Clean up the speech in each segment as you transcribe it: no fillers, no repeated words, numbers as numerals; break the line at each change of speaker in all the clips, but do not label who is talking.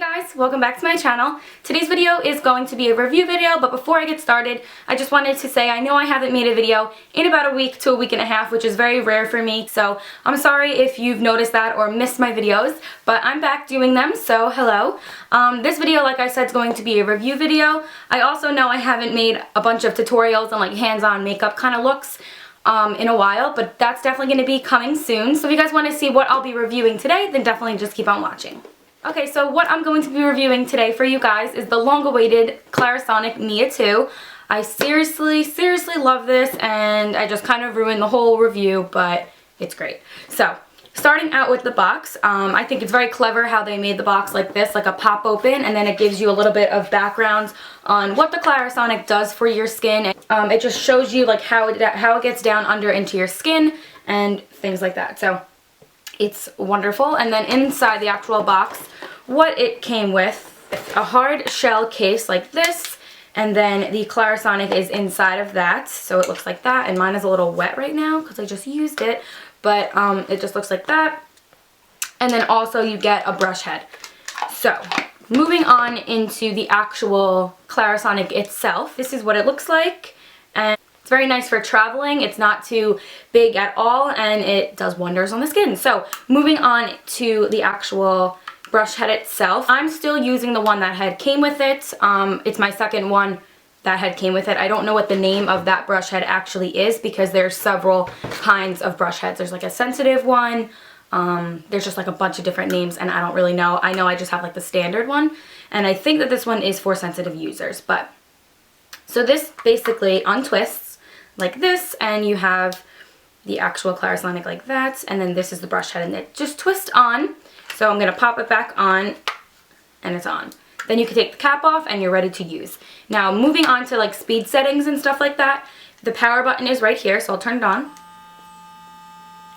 Guys, welcome back to my channel. Today's video is going to be a review video, but before I get started, I just wanted to say I know I haven't made a video in about a week to a week and a half, which is very rare for me, so I'm sorry if you've noticed that or missed my videos, but I'm back doing them, so hello. This video, like I said, is going to be a review video. I also know I haven't made a bunch of tutorials on like hands-on makeup kind of looks in a while, but that's definitely going to be coming soon, so if you guys want to see what I'll be reviewing today, then definitely just keep on watching. Okay, so what I'm going to be reviewing today for you guys is the long-awaited Clarisonic Mia 2. I seriously love this, and I just kind of ruined the whole review, but it's great. So, starting out with the box, I think it's very clever how they made the box like this, like a pop open, and then it gives you a little bit of background on what the Clarisonic does for your skin. It just shows you like how it gets down under into your skin and things like that. So, it's wonderful. And then inside the actual box, what it came with, a hard shell case like this, and then the Clarisonic is inside of that, so it looks like that, and mine is a little wet right now because I just used it, but it just looks like that. And then also you get a brush head. So, moving on into the actual Clarisonic itself, this is what it looks like, and it's very nice for traveling. It's not too big at all, and it does wonders on the skin. So, moving on to the actual brush head itself. I'm still using the one that had came with it. It's my second one that had came with it. I don't know what the name of that brush head actually is because there's several kinds of brush heads. There's like a sensitive one. There's just like a bunch of different names, and I don't really know. I know I just have like the standard one, and I think that this one is for sensitive users. But so this basically untwists like this, and you have the actual Clarisonic like that, and then this is the brush head, and it just twists on. So I'm going to pop it back on, and it's on. Then you can take the cap off, and you're ready to use. Now, moving on to like speed settings and stuff like that, the power button is right here, so I'll turn it on.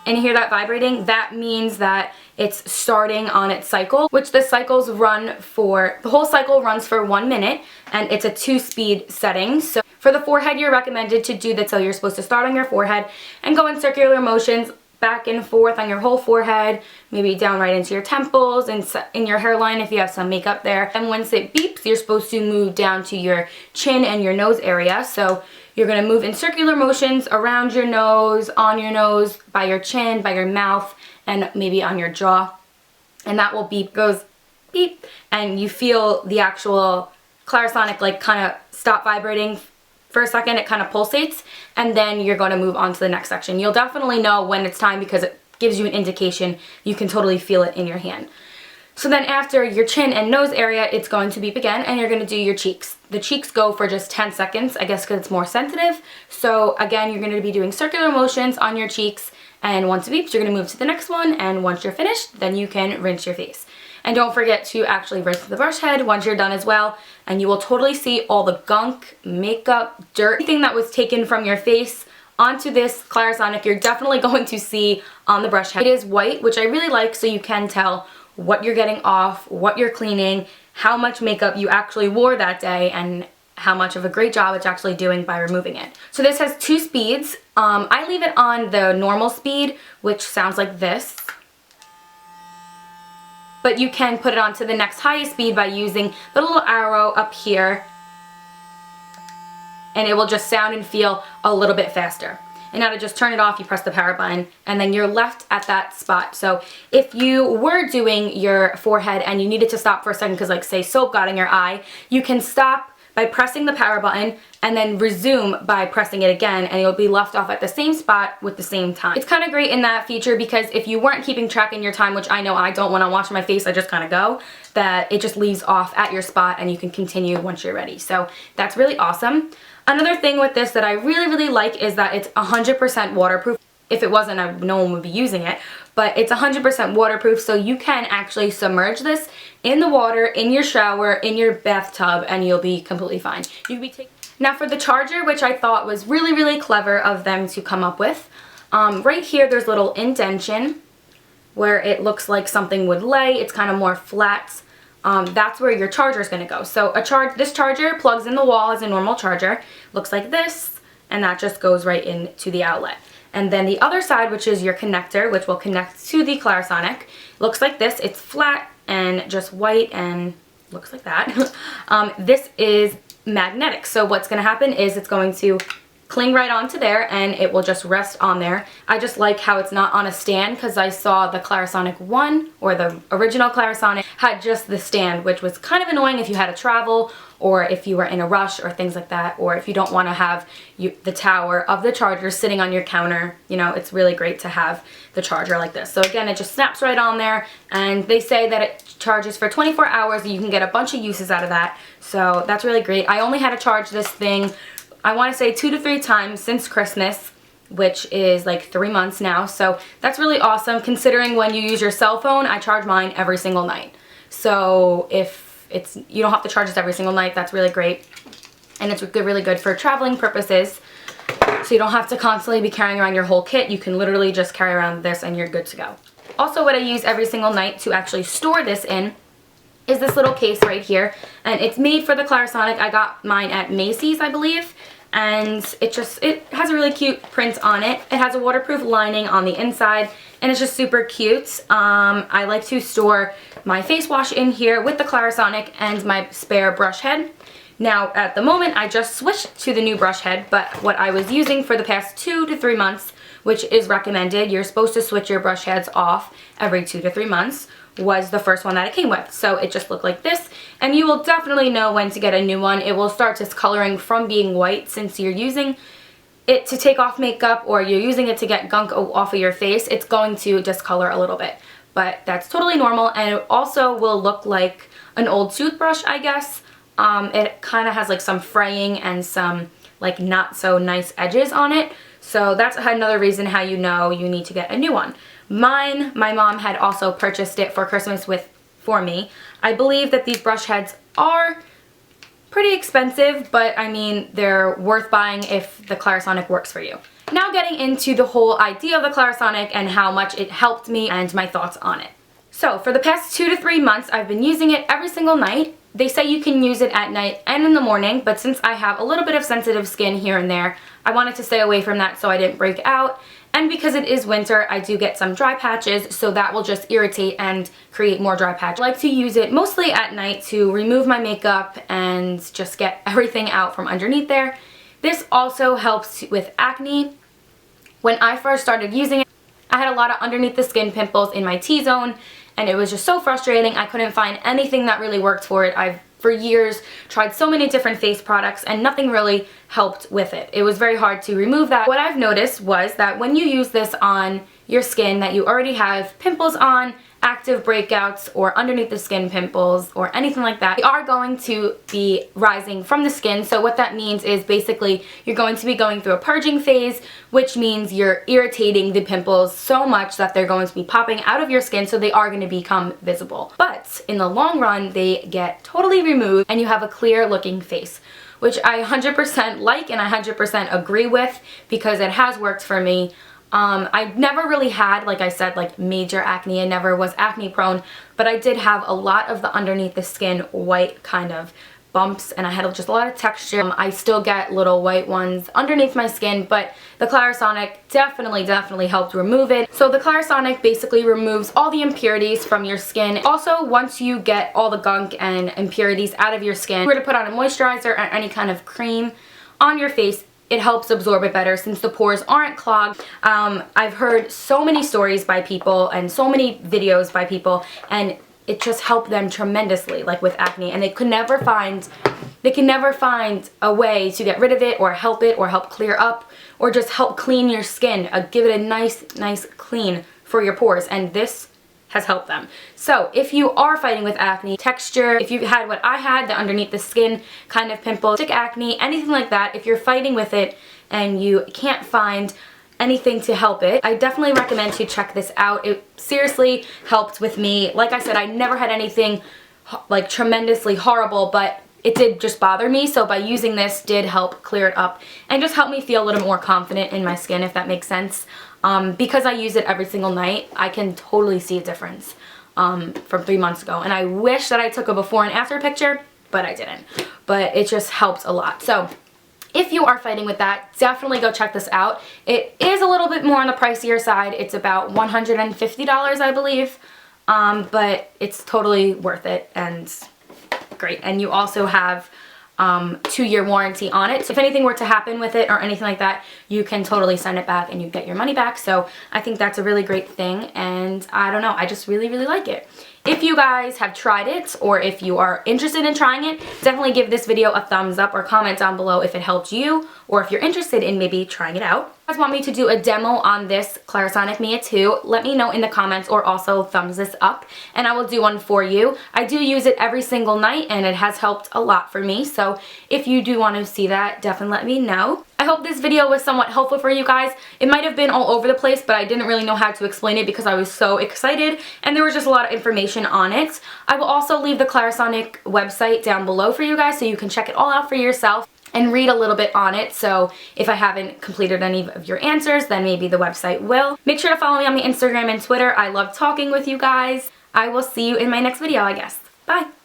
And you hear that vibrating? That means that it's starting on its cycle, which the cycles run for, the whole cycle runs for 1 minute, and it's a 2-speed setting. So for the forehead, you're recommended to do that, so you're supposed to start on your forehead and go in circular motions back and forth on your whole forehead, maybe down right into your temples and in your hairline if you have some makeup there. And once it beeps, you're supposed to move down to your chin and your nose area. So you're going to move in circular motions around your nose, on your nose, by your chin, by your mouth, and maybe on your jaw. And that will beep, goes beep, and you feel the actual Clarisonic like kind of stop vibrating for a second. It kind of pulsates, and then you're going to move on to the next section. You'll definitely know when it's time because it gives you an indication. You can totally feel it in your hand. So then after your chin and nose area, it's going to beep again, and you're going to do your cheeks. The cheeks go for just 10 seconds, I guess because it's more sensitive. So again, you're going to be doing circular motions on your cheeks, and once it beeps, you're going to move to the next one, and once you're finished, then you can rinse your face. And don't forget to actually rinse the brush head once you're done as well, and you will totally see all the gunk, makeup, dirt, anything that was taken from your face onto this Clarisonic, you're definitely going to see on the brush head. It is white, which I really like, so you can tell what you're getting off, what you're cleaning, how much makeup you actually wore that day, and how much of a great job it's actually doing by removing it. So this has 2 speeds. I leave it on the normal speed, which sounds like this. But you can put it onto the next highest speed by using the little arrow up here, and it will just sound and feel a little bit faster. And now to just turn it off, you press the power button, and then you're left at that spot. So if you were doing your forehead and you needed to stop for a second because like say soap got in your eye, you can stop by pressing the power button and then resume by pressing it again, and you'll be left off at the same spot with the same time. It's kind of great in that feature because if you weren't keeping track in your time, which I know I don't when I'm washing my face, I just kind of go, that it just leaves off at your spot and you can continue once you're ready. So that's really awesome. Another thing with this that I really like is that it's 100% waterproof. If it wasn't, no one would be using it, but it's 100% waterproof, so you can actually submerge this in the water, in your shower, in your bathtub, and you'll be completely fine. Now for the charger, which I thought was really clever of them to come up with, right here there's a little indentation where it looks like something would lay. It's kind of more flat. That's where your charger is going to go. So this charger plugs in the wall as a normal charger. Looks like this, and that just goes right into the outlet. And then the other side, which is your connector, which will connect to the Clarisonic, looks like this. It's flat and just white and looks like that. This is magnetic, so what's going to happen is it's going to cling right onto there and it will just rest on there. I just like how it's not on a stand, because I saw the Clarisonic one, or the original Clarisonic, had just the stand, which was kind of annoying if you had to travel or if you were in a rush or things like that, or if you don't want to have the tower of the charger sitting on your counter. You know, it's really great to have the charger like this. So again, it just snaps right on there, and they say that it charges for 24 hours and you can get a bunch of uses out of that. So that's really great. I only had to charge this thing, I want to say 2 to 3 times since Christmas, which is like 3 months now. So that's really awesome, considering when you use your cell phone, I charge mine every single night. So if you don't have to charge this every single night, that's really great. And it's really good for traveling purposes. So you don't have to constantly be carrying around your whole kit. You can literally just carry around this and you're good to go. Also, what I use every single night to actually store this in is this little case right here, and it's made for the Clarisonic. I got mine at Macy's, I believe, and it has a really cute print on it. It has a waterproof lining on the inside, and it's just super cute. I like to store my face wash in here with the Clarisonic and my spare brush head. Now, at the moment, I just switched to the new brush head, but what I was using for the past 2 to 3 months, which is recommended, you're supposed to switch your brush heads off every 2 to 3 months, was the first one that it came with. So it just looked like this, and you will definitely know when to get a new one. It will start discoloring from being white, since you're using it to take off makeup or you're using it to get gunk off of your face. It's going to discolor a little bit, but that's totally normal, and it also will look like an old toothbrush, I guess. It kind of has like some fraying and some like not so nice edges on it. So that's another reason how you know you need to get a new one. Mine, my mom had also purchased it for Christmas for me. I believe that these brush heads are pretty expensive, but I mean, they're worth buying if the Clarisonic works for you. Now getting into the whole idea of the Clarisonic and how much it helped me and my thoughts on it. So for the past 2 to 3 months, I've been using it every single night. They say you can use it at night and in the morning, but since I have a little bit of sensitive skin here and there, I wanted to stay away from that so I didn't break out. And because it is winter, I do get some dry patches, so that will just irritate and create more dry patches. I like to use it mostly at night to remove my makeup and just get everything out from underneath there. This also helps with acne. When I first started using it, I had a lot of underneath the skin pimples in my T-zone, and it was just so frustrating. I couldn't find anything that really worked for it. I've for years tried so many different face products and nothing really helped with it. It was very hard to remove that. What I've noticed was that when you use this on your skin that you already have pimples on, active breakouts, or underneath the skin pimples, or anything like that, they are going to be rising from the skin. So what that means is basically you're going to be going through a purging phase, which means you're irritating the pimples so much that they're going to be popping out of your skin, so they are going to become visible. But in the long run, they get totally removed and you have a clear looking face, which I 100% like and I 100% agree with, because it has worked for me. I never really had, like I said, like major acne. I never was acne prone, but I did have a lot of the underneath the skin white kind of bumps, and I had just a lot of texture. I still get little white ones underneath my skin, but the Clarisonic definitely helped remove it. So the Clarisonic basically removes all the impurities from your skin. Also, once you get all the gunk and impurities out of your skin, if you were to put on a moisturizer or any kind of cream on your face, it helps absorb it better since the pores aren't clogged. I've heard so many stories by people and so many videos by people, and it just helped them tremendously, like with acne, and they can never find a way to get rid of it or help clear up or just help clean your skin, give it a nice clean for your pores, and this has helped them. So if you are fighting with acne, texture, if you had what I had, the underneath the skin kind of pimples, stick acne, anything like that, if you're fighting with it and you can't find anything to help it, I definitely recommend to check this out. It seriously helped with me. Like I said, I never had anything like tremendously horrible, but it did just bother me, so by using this did help clear it up and just help me feel a little more confident in my skin, if that makes sense. Because I use it every single night, I can totally see a difference from 3 months ago. And I wish that I took a before and after picture, but I didn't. But it just helped a lot. So if you are fighting with that, definitely go check this out. It is a little bit more on the pricier side. It's about $150, I believe. but it's totally worth it and great. And you also have 2-year warranty on it. So if anything were to happen with it or anything like that, you can totally send it back and you get your money back. So I think that's a really great thing, and I don't know, I just really, really like it. If you guys have tried it, or if you are interested in trying it, definitely give this video a thumbs up or comment down below if it helped you, or if you're interested in maybe trying it out. If you guys want me to do a demo on this Clarisonic Mia too, let me know in the comments, or also thumbs this up and I will do one for you. I do use it every single night and it has helped a lot for me, so if you do want to see that, definitely let me know. I hope this video was somewhat helpful for you guys. It might have been all over the place, but I didn't really know how to explain it because I was so excited and there was just a lot of information on it. I will also leave the Clarisonic website down below for you guys so you can check it all out for yourself and read a little bit on it. So if I haven't completed any of your answers, then maybe the website will. Make sure to follow me on my Instagram and Twitter. I love talking with you guys. I will see you in my next video, I guess. Bye!